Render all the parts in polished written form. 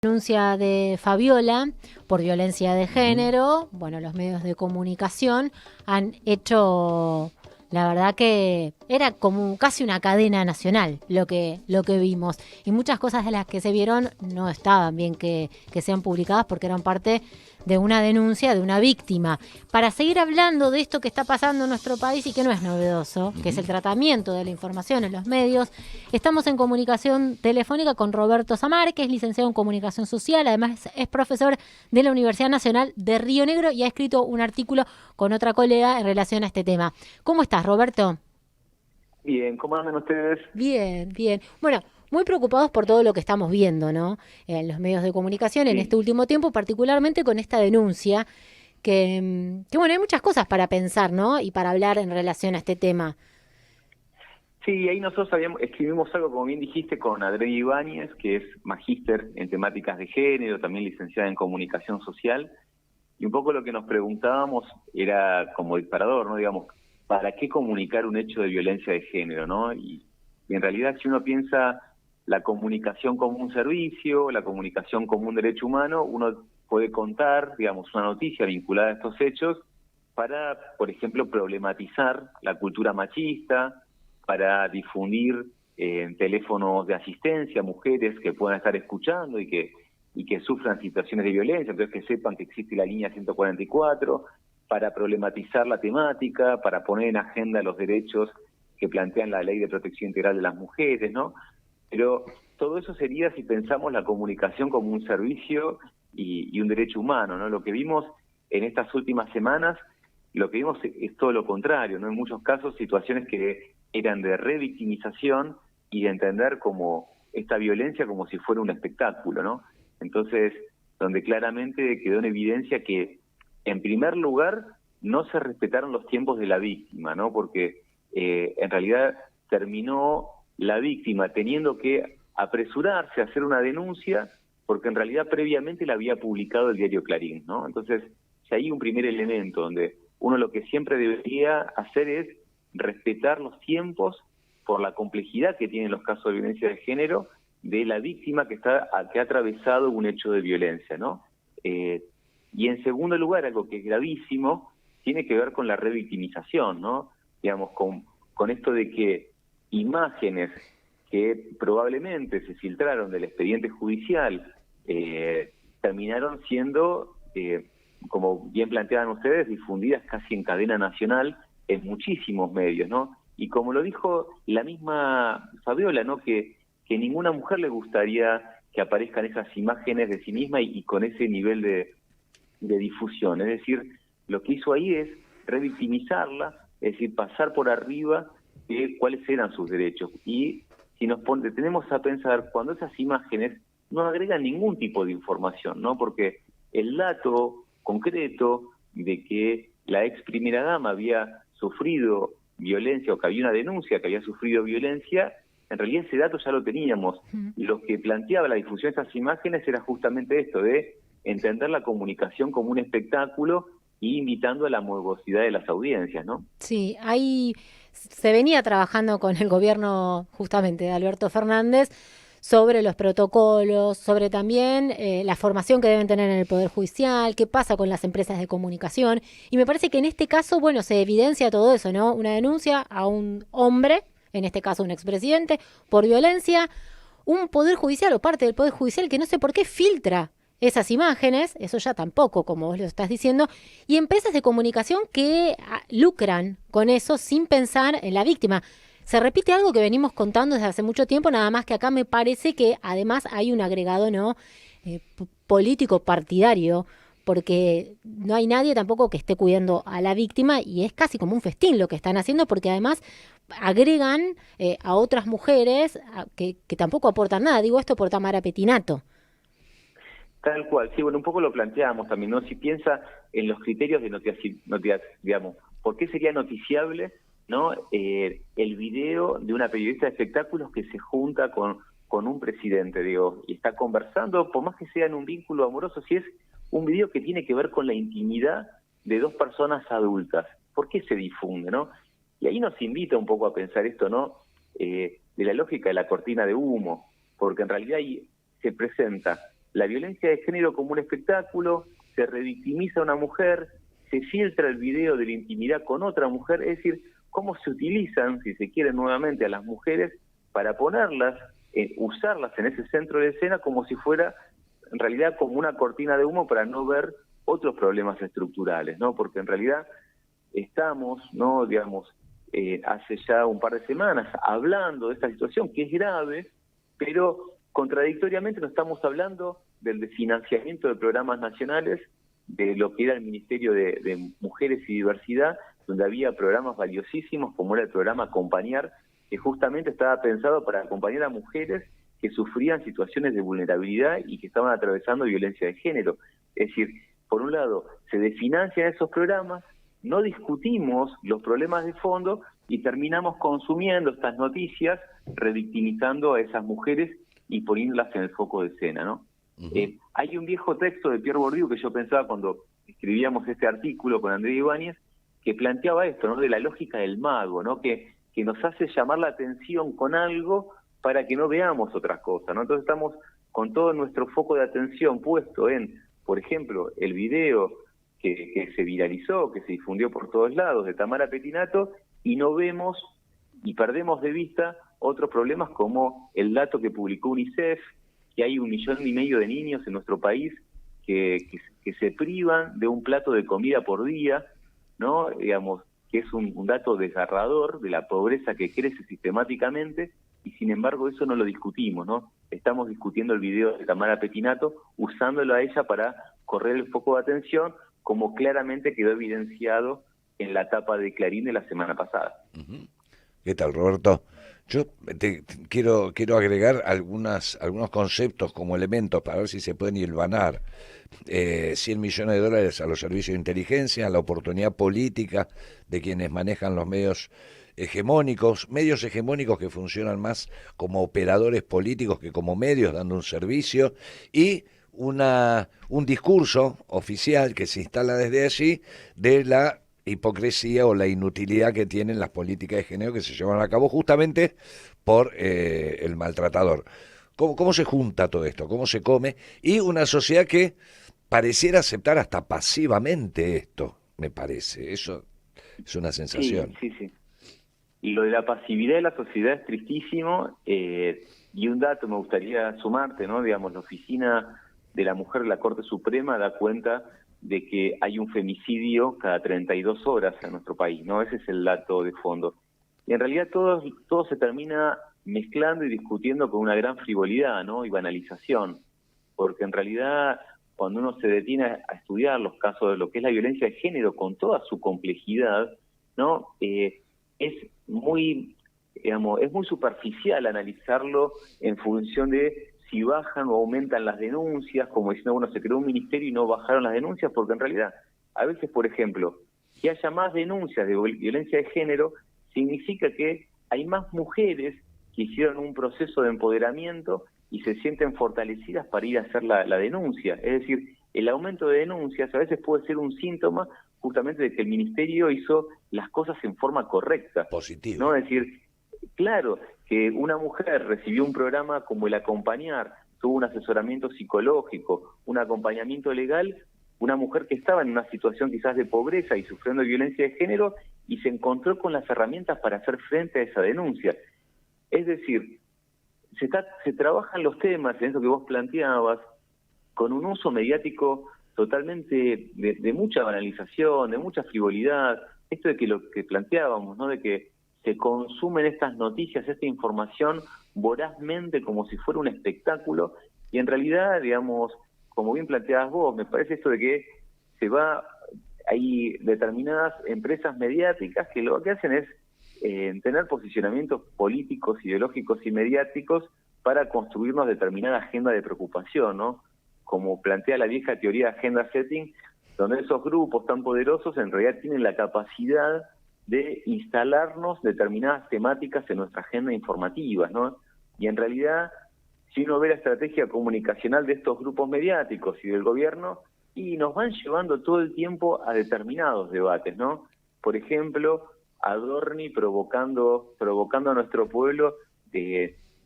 Denuncia de Fabiola por violencia de género. Bueno, los medios de comunicación han hecho, la verdad que era como casi una cadena nacional lo que vimos. Y muchas cosas de las que se vieron no estaban bien que sean publicadas porque eran parte de una denuncia de una víctima. Para seguir hablando de esto que está pasando en nuestro país y que no es novedoso, que es el tratamiento de la información en los medios, estamos en comunicación telefónica con Roberto Samar, que es licenciado en Comunicación Social, además es profesor de la Universidad Nacional de Río Negro y ha escrito un artículo con otra colega en relación a este tema. ¿Cómo estás, Roberto? Bien, ¿cómo andan ustedes? Bien, bien. Bueno, muy preocupados por todo lo que estamos viendo, ¿no? En los medios de comunicación en este Sí, último tiempo, particularmente con esta denuncia, que bueno, hay muchas cosas para pensar, ¿no? Y para hablar en relación a este tema. sí, ahí nosotros escribimos algo, como bien dijiste, con Adriana Ibáñez, que es magíster en temáticas de género, también licenciada en comunicación social, y un poco lo que nos preguntábamos era como disparador, ¿no? Digamos, ¿para qué comunicar un hecho de violencia de género, no? Y en realidad, si uno piensa la comunicación como un servicio, la comunicación como un derecho humano, uno puede contar, digamos, una noticia vinculada a estos hechos para, por ejemplo, problematizar la cultura machista, para difundir en teléfonos de asistencia mujeres que puedan estar escuchando y que sufran situaciones de violencia, entonces que sepan que existe la línea 144, para problematizar la temática, para poner en agenda los derechos que plantean la Ley de Protección Integral de las Mujeres, ¿no? Pero todo eso sería si pensamos la comunicación como un servicio y un derecho humano, ¿no? Lo que vimos en estas últimas semanas, lo que vimos es todo lo contrario, ¿no? En muchos casos situaciones que eran de revictimización y de entender como esta violencia como si fuera un espectáculo, ¿no? Entonces, donde claramente quedó en evidencia que, en primer lugar, no se respetaron los tiempos de la víctima, ¿no? Porque en realidad terminó la víctima teniendo que apresurarse a hacer una denuncia porque en realidad previamente la había publicado el diario Clarín, ¿no? Entonces, si hay un primer elemento donde uno lo que siempre debería hacer es respetar los tiempos por la complejidad que tienen los casos de violencia de género de la víctima que ha atravesado un hecho de violencia, ¿no? Y en segundo lugar, algo que es gravísimo, tiene que ver con la revictimización, ¿no? Digamos, con esto de que imágenes que probablemente se filtraron del expediente judicial terminaron siendo, como bien planteaban ustedes, difundidas casi en cadena nacional en muchísimos medios, ¿no? Y como lo dijo la misma Fabiola, ¿no? Que ninguna mujer le gustaría que aparezcan esas imágenes de sí misma y con ese nivel de difusión. Es decir, lo que hizo ahí es revictimizarla, es decir, pasar por arriba de cuáles eran sus derechos. Y si nos detenemos a pensar, cuando esas imágenes no agregan ningún tipo de información, ¿no? Porque el dato concreto de que la ex primera dama había sufrido violencia o que había una denuncia que había sufrido violencia, en realidad ese dato ya lo teníamos. Lo que planteaba la difusión de esas imágenes era justamente esto, de entender la comunicación como un espectáculo y invitando a la morbosidad de las audiencias, ¿no? Sí, ahí se venía trabajando con el gobierno justamente de Alberto Fernández sobre los protocolos, sobre también la formación que deben tener en el Poder Judicial, qué pasa con las empresas de comunicación. Y me parece que en este caso, bueno, se evidencia todo eso, ¿no? Una denuncia a un hombre, en este caso un expresidente, por violencia, un Poder Judicial o parte del Poder Judicial que no sé por qué filtra esas imágenes, eso ya tampoco, como vos lo estás diciendo, y empresas de comunicación que lucran con eso sin pensar en la víctima. Se repite algo que venimos contando desde hace mucho tiempo, nada más que acá me parece que además hay un agregado no político partidario, porque no hay nadie tampoco que esté cuidando a la víctima y es casi como un festín lo que están haciendo, porque además agregan a otras mujeres que tampoco aportan nada. Digo esto por Tamara Petinato. Tal cual, sí, bueno, un poco lo planteábamos también, ¿no? Si piensa en los criterios de digamos, ¿por qué sería noticiable, ¿no? El video de una periodista de espectáculos que se junta con un presidente, digo, y está conversando, por más que sea en un vínculo amoroso, si es un video que tiene que ver con la intimidad de dos personas adultas, ¿por qué se difunde, no? Y ahí nos invita un poco a pensar esto, ¿no? De la lógica de la cortina de humo, porque en realidad ahí se presenta la violencia de género como un espectáculo, se revictimiza a una mujer, se filtra el video de la intimidad con otra mujer, es decir, cómo se utilizan, si se quiere nuevamente, a las mujeres para ponerlas, usarlas en ese centro de escena como si fuera en realidad como una cortina de humo para no ver otros problemas estructurales, ¿no? Porque en realidad estamos, ¿no? Digamos, hace ya un par de semanas hablando de esta situación que es grave, pero contradictoriamente no estamos hablando del desfinanciamiento de programas nacionales, de lo que era el Ministerio de Mujeres y Diversidad, donde había programas valiosísimos como era el programa Acompañar, que justamente estaba pensado para acompañar a mujeres que sufrían situaciones de vulnerabilidad y que estaban atravesando violencia de género. Es decir, por un lado, se desfinancian esos programas, no discutimos los problemas de fondo y terminamos consumiendo estas noticias, revictimizando a esas mujeres y poniéndolas en el foco de escena, ¿no? Hay un viejo texto de Pierre Bourdieu que yo pensaba cuando escribíamos este artículo con Andrea Ibáñez, que planteaba esto, ¿no? De la lógica del mago, ¿no? Que nos hace llamar la atención con algo para que no veamos otras cosas, ¿no? Entonces estamos con todo nuestro foco de atención puesto en, por ejemplo, el video que se viralizó, que se difundió por todos lados de Tamara Pettinato, y no vemos y perdemos de vista otros problemas como el dato que publicó UNICEF, que hay 1,5 millones de niños en nuestro país que se privan de un plato de comida por día, ¿no? Digamos, que es un dato desgarrador de la pobreza que crece sistemáticamente, y sin embargo eso no lo discutimos, ¿no? Estamos discutiendo el video de Tamara Pettinato, usándolo a ella para correr el foco de atención, como claramente quedó evidenciado en la tapa de Clarín de la semana pasada. ¿Qué tal, Roberto? Yo quiero agregar algunos conceptos como elementos para ver si se pueden hilvanar. 100 millones de dólares a los servicios de inteligencia, a la oportunidad política de quienes manejan los medios hegemónicos que funcionan más como operadores políticos que como medios dando un servicio, y un discurso oficial que se instala desde allí de la hipocresía o la inutilidad que tienen las políticas de género que se llevan a cabo justamente por el maltratador. ¿Cómo se junta todo esto? ¿Cómo se come? Y una sociedad que pareciera aceptar hasta pasivamente esto, me parece. Eso es una sensación. Sí. Y lo de la pasividad de la sociedad es tristísimo, y un dato me gustaría sumarte, ¿no? Digamos, la Oficina de la Mujer de la Corte Suprema da cuenta de que hay un femicidio cada 32 horas en nuestro país, ¿no? Ese es el dato de fondo. Y en realidad todo se termina mezclando y discutiendo con una gran frivolidad, ¿no? Y banalización, porque en realidad cuando uno se detiene a estudiar los casos de lo que es la violencia de género con toda su complejidad, ¿no? Es muy superficial analizarlo en función de si bajan o aumentan las denuncias, como diciendo, bueno, se creó un ministerio y no bajaron las denuncias, porque en realidad, a veces, por ejemplo, que haya más denuncias de violencia de género, significa que hay más mujeres que hicieron un proceso de empoderamiento y se sienten fortalecidas para ir a hacer la denuncia. Es decir, el aumento de denuncias a veces puede ser un síntoma justamente de que el ministerio hizo las cosas en forma correcta. Positivo. ¿No? Es decir, claro, que una mujer recibió un programa como el Acompañar, tuvo un asesoramiento psicológico, un acompañamiento legal, una mujer que estaba en una situación quizás de pobreza y sufriendo violencia de género, y se encontró con las herramientas para hacer frente a esa denuncia. Es decir, se trabajan los temas, en eso que vos planteabas, con un uso mediático totalmente de mucha banalización, de mucha frivolidad, esto de que lo que planteábamos, ¿no? De que se consumen estas noticias, esta información vorazmente como si fuera un espectáculo, y en realidad, digamos, como bien planteabas vos, me parece esto de que hay determinadas empresas mediáticas que lo que hacen es tener posicionamientos políticos, ideológicos y mediáticos para construirnos determinada agenda de preocupación, ¿no? Como plantea la vieja teoría de agenda setting, donde esos grupos tan poderosos en realidad tienen la capacidad de instalarnos determinadas temáticas en nuestra agenda informativa, ¿no? Y en realidad, si uno ve la estrategia comunicacional de estos grupos mediáticos y del gobierno, y nos van llevando todo el tiempo a determinados debates, ¿no? Por ejemplo, Adorni provocando a nuestro pueblo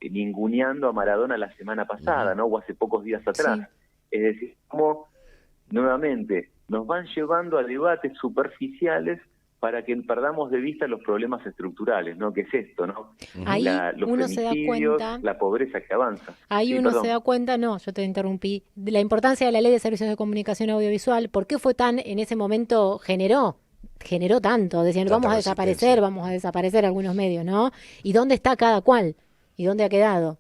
ninguneando a Maradona la semana pasada, ¿no? O hace pocos días atrás. Sí. Es decir, como nuevamente nos van llevando a debates superficiales para que perdamos de vista los problemas estructurales, ¿no? Que es esto, ¿no? Ahí Los uno se da femicidios, cuenta, la pobreza que avanza. ahí Sí, uno perdón. se da cuenta, no, yo te interrumpí, de la importancia de la Ley de Servicios de Comunicación Audiovisual. ¿Por qué fue tan, en ese momento, generó tanto? Decían, Tanta resistencia. vamos a desaparecer algunos medios, ¿no? ¿Y dónde está cada cual? ¿Y dónde ha quedado?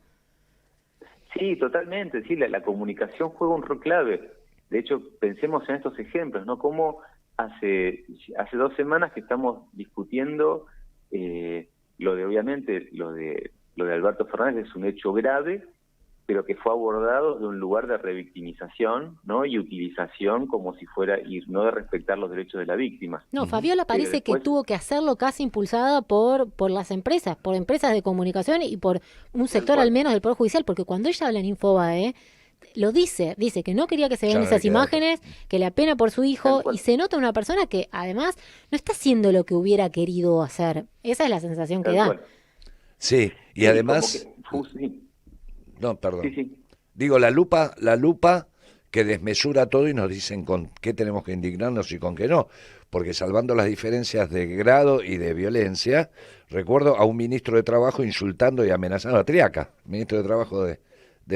Sí, totalmente, sí, la comunicación juega un rol clave. De hecho, pensemos en estos ejemplos, ¿no? Como hace 2 semanas que estamos discutiendo obviamente, lo de Alberto Fernández es un hecho grave, pero que fue abordado de un lugar de revictimización, ¿no? Y utilización como si fuera, y no de respetar los derechos de la víctima. No, Fabiola Pero parece que después, tuvo que hacerlo casi impulsada por las empresas, por empresas de comunicación y por un tal sector al cual, menos del Poder Judicial, porque cuando ella habla en Infobae, lo dice que no quería que se vean Ya no le esas queda otra. imágenes, que le apena por su tal hijo, y cual, se nota una persona que además no está haciendo lo que hubiera querido hacer. Esa es la sensación que tal da. cual. Sí, y Sí, como además, que, sí, no, sí, perdón. sí. Digo, la lupa que desmesura todo y nos dicen con qué tenemos que indignarnos y con qué no, porque salvando las diferencias de grado y de violencia, recuerdo a un ministro de Trabajo insultando y amenazando a Triaca, ministro de Trabajo de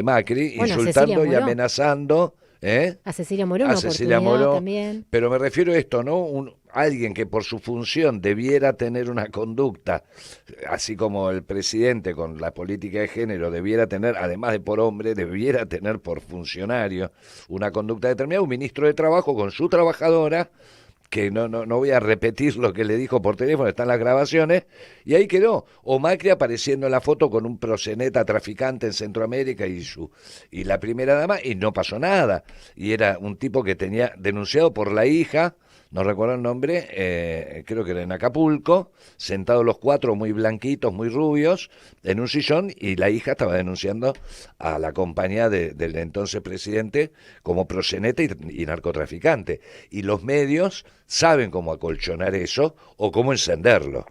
Macri, Bueno, a Cecilia insultando y Moró. amenazando, ¿eh? A Cecilia Moró A una Cecilia oportunidad Moró, también. pero me refiero a esto, ¿no? Alguien que por su función debiera tener una conducta, así como el presidente con la política de género debiera tener, además de por hombre, debiera tener por funcionario una conducta determinada, un ministro de Trabajo con su trabajadora, que no voy a repetir lo que le dijo por teléfono, están las grabaciones, y ahí quedó. O Macri apareciendo en la foto con un proxeneta traficante en Centroamérica y la primera dama, y no pasó nada. Y era un tipo que tenía denunciado por la hija, no recuerdo el nombre, creo que era en Acapulco, sentados los 4 muy blanquitos, muy rubios, en un sillón, y la hija estaba denunciando a la compañía del entonces presidente como proxeneta y narcotraficante. Y los medios saben cómo acolchonar eso o cómo encenderlo.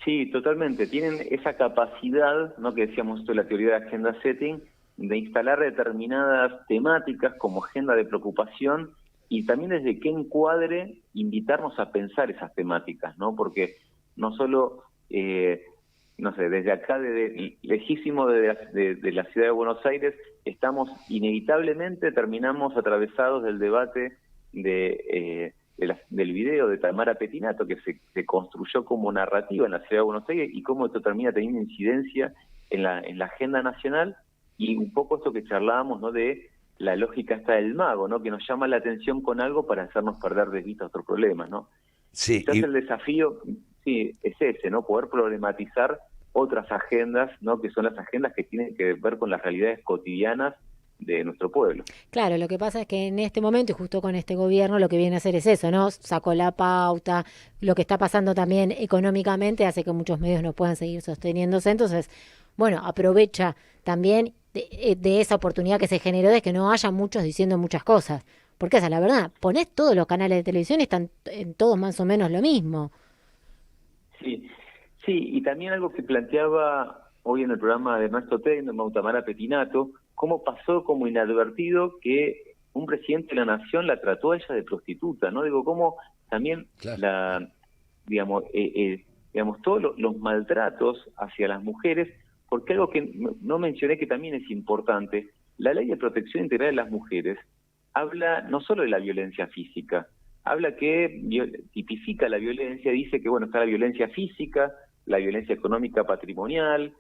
Sí, totalmente. Tienen esa capacidad, ¿no? Que decíamos esto de la teoría de agenda setting, de instalar determinadas temáticas como agenda de preocupación y también desde qué encuadre invitarnos a pensar esas temáticas, ¿no? Porque no solo, no sé, desde acá, lejísimo de la ciudad de Buenos Aires, inevitablemente terminamos atravesados del debate del video de Tamara Petinato, que se construyó como narrativa en la ciudad de Buenos Aires, y cómo esto termina teniendo incidencia en la agenda nacional, y un poco esto que charlábamos, ¿no? De la lógica esta del mago, ¿no? Que nos llama la atención con algo para hacernos perder de vista otros problemas, ¿no? Sí, Quizás el desafío, sí, es ese, ¿no? Poder problematizar otras agendas, ¿no? Que son las agendas que tienen que ver con las realidades cotidianas de nuestro pueblo. Claro, lo que pasa es que en este momento, y justo con este gobierno, lo que viene a hacer es eso, ¿no? Sacó la pauta, lo que está pasando también económicamente hace que muchos medios no puedan seguir sosteniéndose. Entonces, bueno, aprovecha también de esa oportunidad que se generó de que no haya muchos diciendo muchas cosas. Porque esa es la verdad. Ponés todos los canales de televisión y están en todos más o menos lo mismo. Sí, sí, y también algo que planteaba hoy en el programa de Ernesto Tenenbaum, Tamara Petinato, cómo pasó como inadvertido que un presidente de la nación la trató a ella de prostituta, ¿no? Digo, cómo también claro. digamos, todos los maltratos hacia las mujeres, porque algo que no mencioné que también es importante, la Ley de Protección Integral de las Mujeres habla no solo de la violencia física, habla que tipifica la violencia, dice que, bueno, está la violencia física, la violencia económica patrimonial,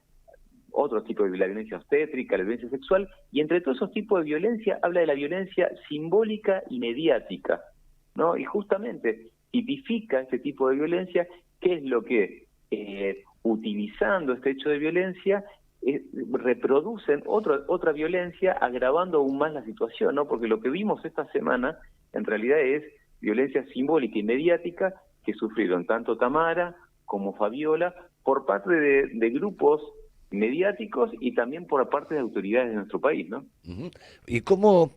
otros tipos de la violencia obstétrica, la violencia sexual, y entre todos esos tipos de violencia habla de la violencia simbólica y mediática, ¿no? Y justamente tipifica este tipo de violencia, que es lo que, utilizando este hecho de violencia, reproducen otra violencia, agravando aún más la situación, ¿no? Porque lo que vimos esta semana, en realidad, es violencia simbólica y mediática que sufrieron tanto Tamara como Fabiola por parte de grupos mediáticos y también por parte de autoridades de nuestro país, ¿no? Ujú. ¿Y cómo,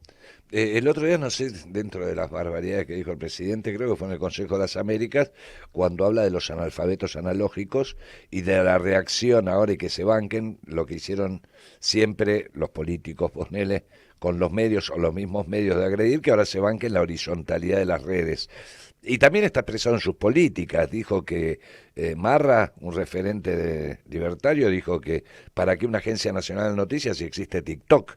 el otro día, no sé, dentro de las barbaridades que dijo el presidente, creo que fue en el Consejo de las Américas, cuando habla de los analfabetos analógicos y de la reacción ahora y que se banquen lo que hicieron siempre los políticos, ponele, con los medios o los mismos medios de agredir, que ahora se banquen la horizontalidad de las redes? Y también está expresado en sus políticas. Dijo que Marra, un referente libertario, dijo que para que una agencia nacional de noticias si existe TikTok,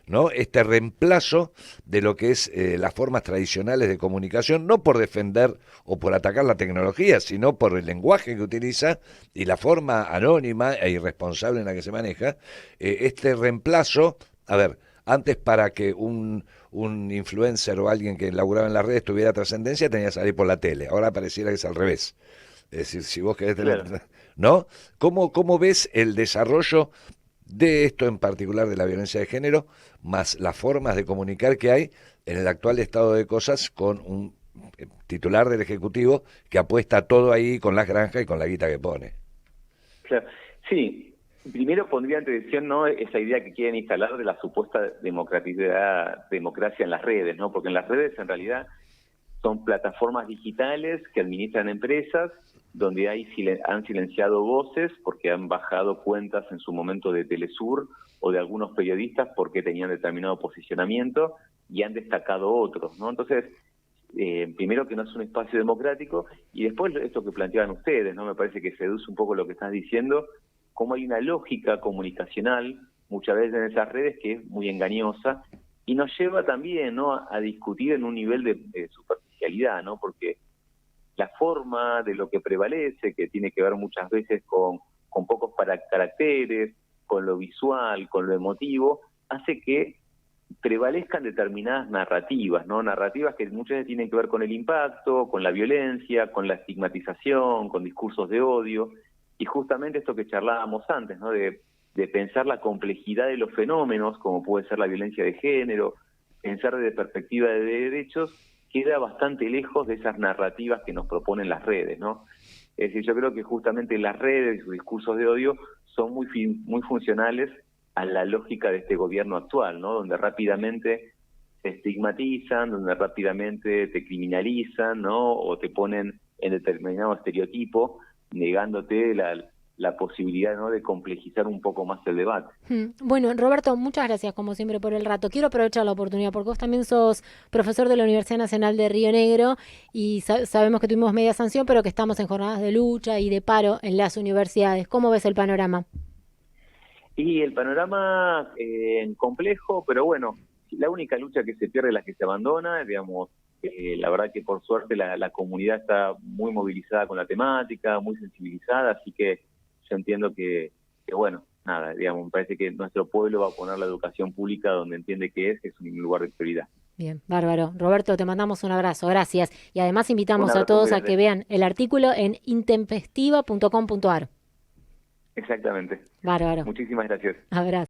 ¿no? Este reemplazo de lo que es las formas tradicionales de comunicación, no por defender o por atacar la tecnología, sino por el lenguaje que utiliza y la forma anónima e irresponsable en la que se maneja. Este reemplazo, a ver, antes para que un influencer o alguien que laburaba en las redes tuviera trascendencia tenía que salir por la tele. Ahora pareciera que es al revés. Es decir, si vos querés tener... Claro. ¿No? ¿Cómo ves el desarrollo de esto en particular de la violencia de género, más las formas de comunicar que hay en el actual estado de cosas con un titular del Ejecutivo que apuesta todo ahí con las granjas y con la guita que pone? Claro. Sí, primero pondría en tensión, ¿no?, esa idea que quieren instalar de la supuesta democracia en las redes, ¿no? Porque en las redes en realidad son plataformas digitales que administran empresas donde han silenciado voces porque han bajado cuentas en su momento de Telesur o de algunos periodistas porque tenían determinado posicionamiento y han destacado otros, ¿no? Entonces, primero que no es un espacio democrático y después esto que planteaban ustedes, ¿no? Me parece que seduce un poco lo que estás diciendo, cómo hay una lógica comunicacional muchas veces en esas redes que es muy engañosa y nos lleva también, ¿no?, a discutir en un nivel de superficialidad, ¿no? Porque la forma de lo que prevalece, que tiene que ver muchas veces con pocos caracteres, con lo visual, con lo emotivo, hace que prevalezcan determinadas narrativas, ¿no? Narrativas que muchas veces tienen que ver con el impacto, con la violencia, con la estigmatización, con discursos de odio, y justamente esto que charlábamos antes, ¿no?, de pensar la complejidad de los fenómenos, como puede ser la violencia de género, pensar desde perspectiva de derechos, queda bastante lejos de esas narrativas que nos proponen las redes, ¿no? Es decir, yo creo que justamente las redes y sus discursos de odio son muy funcionales a la lógica de este gobierno actual, ¿no? Donde rápidamente te estigmatizan, donde rápidamente te criminalizan, ¿no? O te ponen en determinado estereotipo, negándote la posibilidad, ¿no?, de complejizar un poco más el debate. Bueno, Roberto, muchas gracias como siempre por el rato. Quiero aprovechar la oportunidad porque vos también sos profesor de la Universidad Nacional de Río Negro y sabemos que tuvimos media sanción, pero que estamos en jornadas de lucha y de paro en las universidades. ¿Cómo ves el panorama? Y el panorama complejo, pero bueno, la única lucha que se pierde es la que se abandona, digamos. La verdad que por suerte la comunidad está muy movilizada con la temática, muy sensibilizada, así que yo entiendo que bueno, nada, digamos, me parece que nuestro pueblo va a poner la educación pública donde entiende que es un lugar de prioridad. Bien, bárbaro. Roberto, te mandamos un abrazo, gracias. Y además Un invitamos a abrazo muy todos a que grande. vean el artículo en intempestiva.com.ar. Exactamente. Bárbaro. Muchísimas gracias. Abrazo.